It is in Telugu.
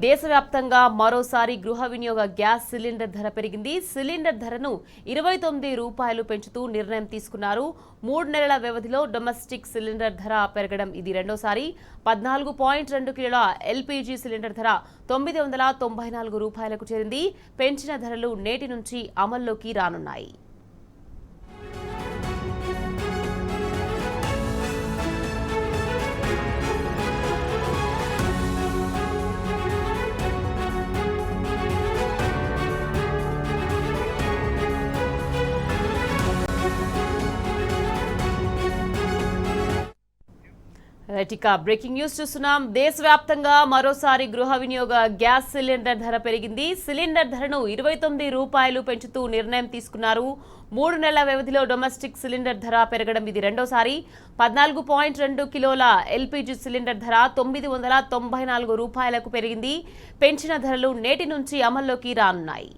దేశవ్యాప్తంగా మరోసారి గృహ వినియోగ గ్యాస్ సిలిండర్ ధర పెరిగింది. సిలిండర్ ధరను 29 రూపాయలు పెంచుతూ నిర్ణయం తీసుకున్నారు. 3 నెలల వ్యవధిలో డొమెస్టిక్ సిలిండర్ ధర పెరగడం ఇది రెండోసారి. 14.2 కిలోల ఎల్పీజీ సిలిండర్ ధర 994 రూపాయలకు చేరింది. పెంచిన ధరలు నేటి నుంచి అమల్లోకి రానున్నాయి. బ్రేకింగ్ న్యూస్ చూస్తున్నాం. దేశవ్యాప్తంగా మరోసారి గృహ వినియోగ గ్యాస్ సిలిండర్ ధర పెరిగింది. సిలిండర్ ధరను 29 రూపాయలు పెంచుతూ నిర్ణయం తీసుకున్నారు. 3 నెలల వ్యవధిలో డొమెస్టిక్ సిలిండర్ ధర పెరగడం ఇది రెండోసారి. 14.2 కిలోల ఎల్పీజీ సిలిండర్ ధర 994 రూపాయలకు పెరిగింది. పెంచిన ధరలు నేటి నుంచి అమల్లోకి రానున్నాయి.